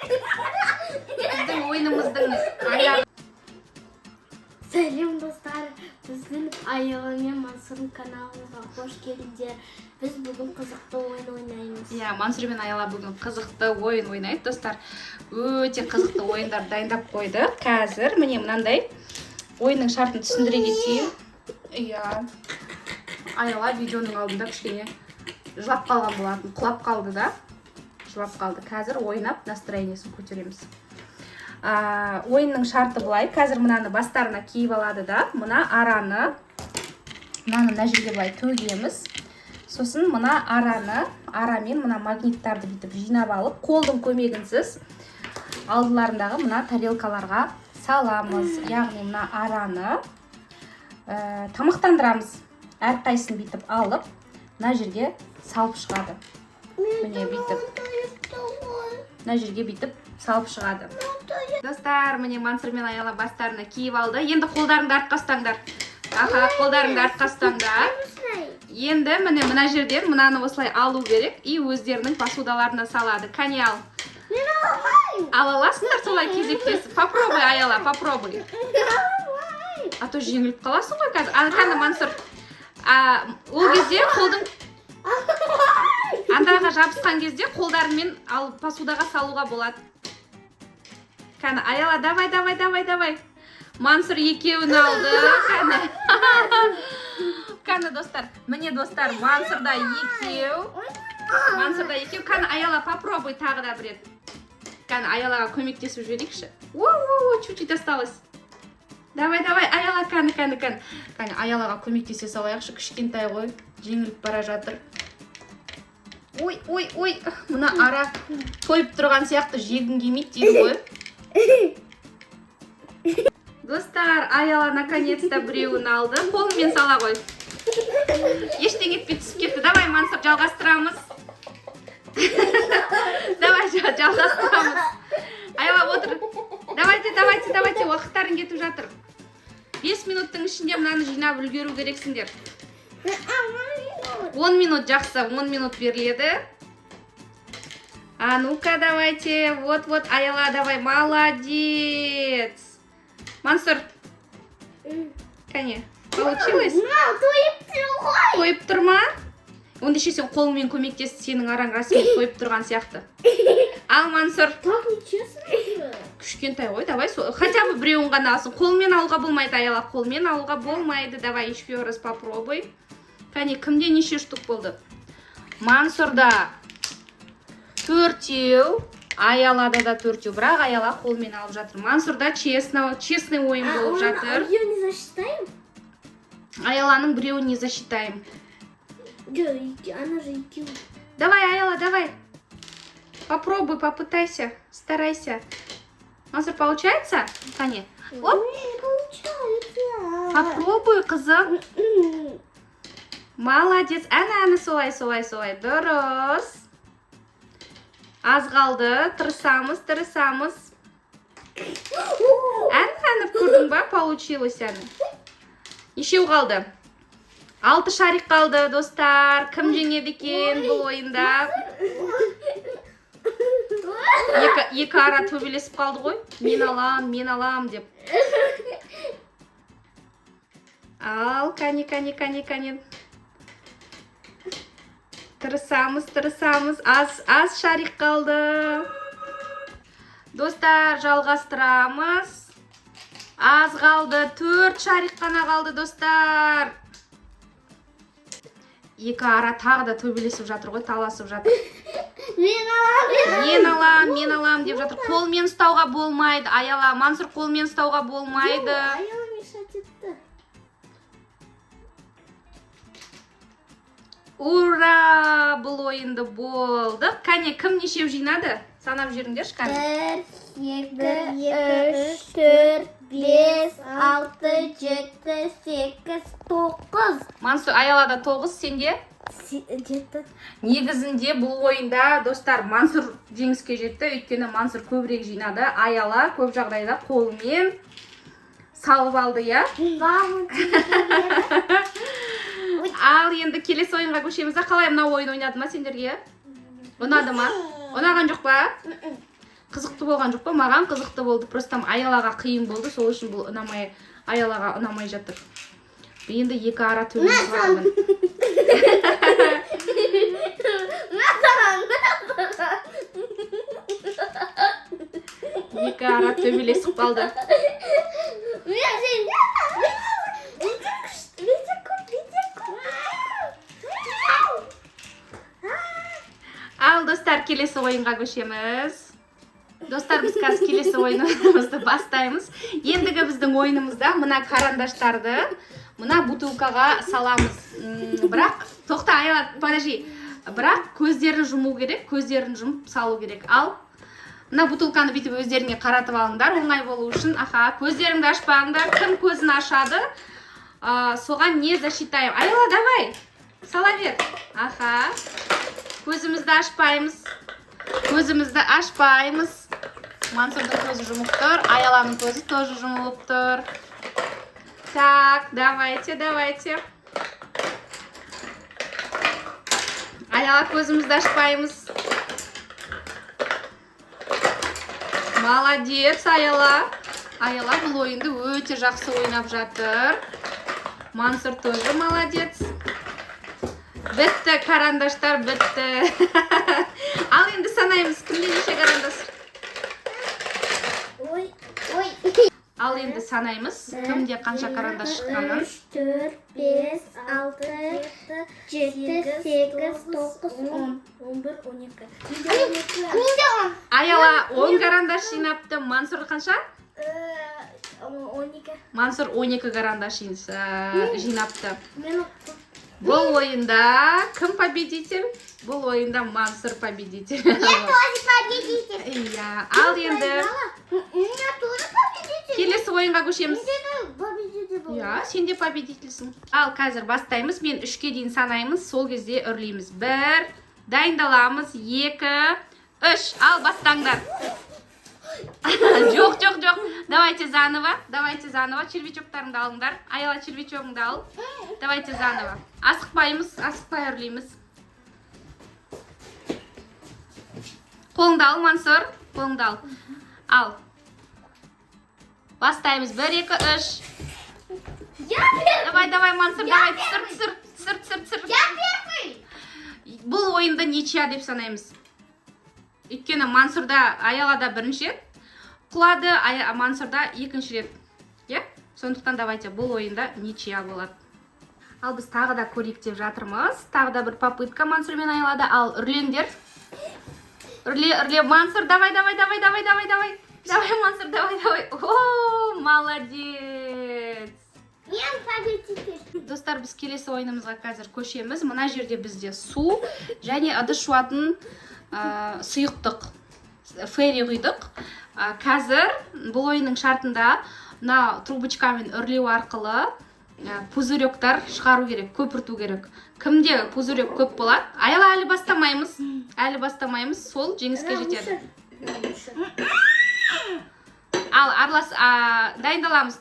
Біздің ойынымыздың аяғы. Сәлем достар, біздің Аяла мен Мансұрдың каналымызға қош келдіңдер. Біз бүгін қызықты ойын ойнаймыз. Иә, Мансұр мен Аяла бүгін қызықты ойын ойнайды, достар. Өте қызықты ойындар дайындап қойды. Қазір міне мынандай ойынның шартын түсіндіре кетейін. Иә. Аяла видеоның алдында кішкене жылап қалған болатын, құлап қалды да. Жылап қалды. Қазір ойнап настроениесін көтереміз. Ойынның шарты былай. Қазір мынаны бастарына киіп алады да, мына араны, мынаны мына жерге былай төгеміз. Сосын мына арамен мына магниттарды бүйтіп жинап алып, қолдың көмегінсіз алдыларындағы мына тарелкаларға саламыз. Яғни мына араны тамақтандырамыз. Әрқайсысын бүйтіп алып, мына жерге салып шығады. Міне бүйтіп. Мына жерге бүйтіп салып шығады. Достар, міне Мансұр мен Аяла бастарына киіп алды. Енді қолдарыңды артқа ұстаңдар. Аха, қолдарыңды артқа ұстаңдар. Енді міне мына жерден мынаны осылай алу керек и өздерінің посудаларына салады. Кәне ал. Мен аламайым. Ал аласыңдар солай кезектесіп. Попробуй, Аяла, попробуй. А то жеңіліп қаласың ғой қазір. Кәне Мансұр. Ол кезде қолдың андаға жабысқан кезде қолдарыңмен ал посудаға салуға болады. Кәне, Аяла, давай. Мансұр екеуін алды. Кәне, достар. Міне, достар, Мансұрда екеу. Кәне, Аяла, попробуй тағы да бір рет. Кәне, Аялаға көмектесіп жіберейікші. Чуть-чуть осталось. Давай, Аяла, кәне. Кәне, Аялаға көмектесе салайықшы, кішкентай ғой, жеңіліп бара жатыр. Ой, мына ара тойып тұрған сияқты жегін келмейді дейді ғой. Достар, Аяла наконец-то біреуін алды. Қолымен сала ғой. Ештеңе етпей түсіп кетті. Давай, Мансұр, жалғастырамыз. Давай, жалғастырамыз. Аяла, отыр. Давайте, уақыттарың кетіп жатыр. 5 минуттың ішінде мынаны жинап үлгеру керексіңдер. 10 минут жақсы, 10 минут беріледі. А ну-ка, давайте. Вот, Аяла, давай, молодец. Мансұр, кәне, получилось? Тойып тұр ма? Ондайше сен қолыңмен көмектес, сенің араң расымен тойып тұрған сияқты. Ал, Мансұр. Так нечестно. Кішкентай ғой, давай, хотя бы біреуін ғана алсын. Қолмен алуға болмайды, Аяла, қолмен алуға болмайды. Давай, еще раз попробуй. Кәне, кімде неше штук болды? Мансұрда 4, Аялада да 4. Бірақ Аяла қолмен алып жатыр. Мансұрда честный ойын болып жатыр. Ее не засчитаем? Аяланың біреуін не засчитаем. Она же идти. Давай, Аяла, давай. Попробуй, попытайся, старайся. Мансұр, получается? Кәне. Оп. Не получается. Попробуй, қызым. Молодец. Әні солай. Дұрыс. Аз қалды. Тырысамыз. Әні көрдің ба? Получилось әні. Нешеу қалды? 6 шарик қалды, достар. Кім жеңеді екен бұл ойында? Екі ара төбелесіп қалды ғой. Мен алам деп. Ал, кәне. Тырысамыз. Аз шарик қалды. Достар, жалғастырамыз. Аз қалды. 4 шарик қана қалды, достар. Екі ара тағы да төбелесіп жатыр ғой, таласып жатыр. Мен алам деп жатыр. Қолмен ұстауға болмайды. Аяла, Мансұр, қолмен ұстауға болмайды. Аяла мешать етті. Ура! Бұл ойынды болды. Кәне, кім нешеу жинады? Санап жүріңдерші, кәне. 1, 2, 3, 4, 5, 6, 7, 8, 9. Мансұр, Аялада 9, сенде? 7. Негізінде бұл ойында, достар, Мансұр жеңіске жетті. Өйткені Мансұр көбірек жинады. Аяла көп жағдайда қолымен салып алды, я? Ал енді келесі ойынға көшеміз. Қалай мына ойын ойнады ма сендерге? Ұнады ма? Ұнаған жоқ па? Қызықты болған жоқ па? Маған қызықты болды. Просто аялаға қиын болды. Сол үшін бұл аялаға ұнамай жатыр. Енді екі ара төбелесіп жатырмын. Екі ара төбелесіп қалды. Ал достар, келесі ойынға көшеміз. Достар, біз қазір келесі ойынымызды бастаймыз. Ендігі біздің ойынымызда мына карандаштарды мына бутылкаға саламыз. Бірақ, тоқта, Аяла, подожди. Бірақ көздерін жұму керек, көздерін жұмып салу керек. Ал, мына бутылканы бүйтіп өздеріне қаратып алыңдар, оңай болу үшін. Аха, көздеріңді ашпаңдар. Кім көзін ашады? Соған не засчитаем? Аяла, давай. Сала бер. Аха. Көзімізді ашпаймыз. Көзімізді ашпаймыз. Мансұрдың көзі жұмып тұр. Аяланың көзі тоже жұмылып тұр. Так, давайте. Аяла, көзімізді ашпаймыз. Молодец, Аяла. Аяла бұл ойынды өте жақсы ойнап жатыр. Мансұр тоже молодец. Бітті, карандаштар, бітті. Ал енді санаймыз, кімде неше карандаш? Ал енді санаймыз, кімде қанша карандаш шыққанын. 3, 4, 5, 6, 7, 8, 9, 10, 11, 12. Аяла 10 карандаш жинапты. Мансұр қанша? 12. Мансұр 12 карандаш жинапты. Бұл ойында кім победитель? Бұл ойында Мансұр победитель. Я тоже победитель. Иә, ал енді Я тоже победитель. келесі ойынға көшеміз. Победитель был. Иә, сен де победительсің. Ал қазір бастаймыз. Мен 3-ке дейін санаймыз. Сол кезде үрлейміз. 1, дайындаламыз. 2, 3. Ал бастаңдар. Жоқ. Давайте заново. Червячоктарыңды алыңдар. Аяла, червячогыңды ал. Давайте заново. Асықпай үрлейміз. Қолыңды ал, Мансұр. Қолыңды ал. Ал. Бастаймыз. 1, 2, 3. Давай, Мансұр, давай. Түсір. Я первый. Бұл ойында ничья деп санаймыз. Өйткені Мансұрда, Аялада бірінші рет құлады, Мансұрда екінші рет. Сондықтан давайте бұл ойында ничья болады. Ал біз тағы да көрейік деп жатырмыз. Тағы да бір попытка Мансұр мен Аялада. Ал үрлеңдер. Үрле, Мансұр, давай. Давай, Мансұр, давай. О, молодец. Мен победитель. Достар, біз келесі ойынымызға қазір көшеміз. Мына жерде бізде су және ыдыс жуатын сұйықтық, фейри құйдық. Қазір бұл ойынның шартында мына трубочкамен үрлеу арқылы пузыректар шығару керек, көпірту керек. Кімде пузырек көп болады? Аяла, әлі бастамаймыз. Сол жеңіске жетеді. Ал аралас, дайындаламыз.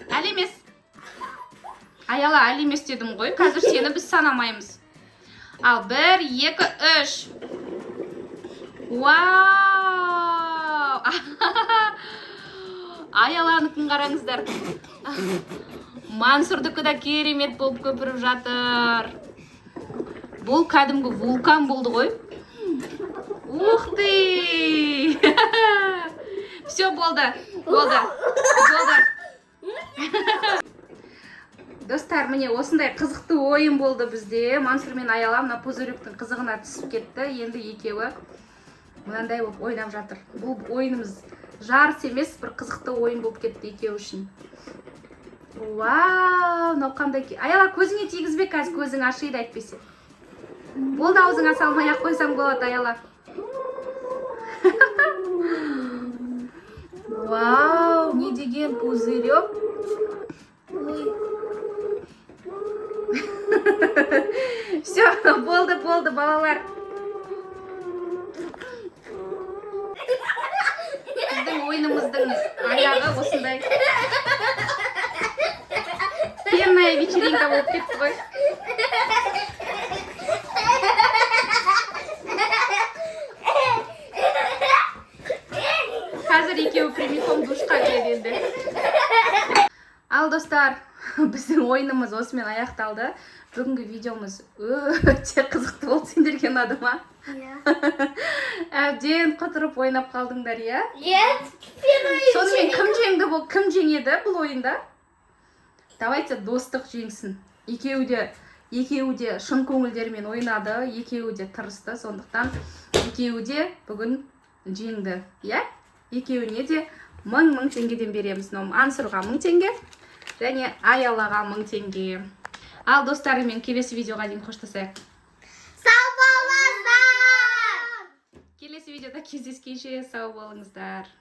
Әлі емес. Аяла, әлі емес дедім ғой. Қазір сені біз санамаймыз. Ал 1, 2, 3. Вау! Аяланыкын қараңыздар. Мансұрдікі да керемет болып көпіріп жатыр. Бұл кәдімгі вулкан болды ғой. Ух ты! Все, болды. Достар, міне осындай қызықты ойын болды бізде. Мансұр мен Аяла мына пузыректің қызығына түсіп кетті. Енді екеуі мынандай болып ойнап жатыр. Бұл ойынымыз жарыс емес, бір қызықты ойын болып кетті екеуі үшін. Вау, мынау қандай. Аяла, көзіңе тигізбе, қазір көзің ашиды әйтпесе. Болды, аузыңа салмай ақ қойсам болады, Аяла. Вау, не деген пузырек. Все, болды, балалар. Біздің ойынымыздың аяғы осындай. Пенная вечеринка болып кетті ғой. қазір екеуі прямиком душқа кіреді енді. Ал достар, біздің ойынымыз осымен аяқталды. Бүгінгі видеомыз өте қызықты болды. Сендерге ұнады ма? Иә. Әбден құтырып ойнап қалдыңдар, иә? Сонымен Кім жеңеді бұл ойында? Давайте достық жеңсін. Екеуі де шын көңілдерімен ойнады, екеуі де тырысты, сондықтан екеуі де бүгін жеңді, иә? Екеуіне де 1000 теңгеден береміз. Ансұрға 1000 теңге және Аялаға 1000 теңге. Ал достарыммен келесі видеоға дейін қоштасайық. Сау болыңыздар! Келесі видеода кездескенше сау болыңыздар.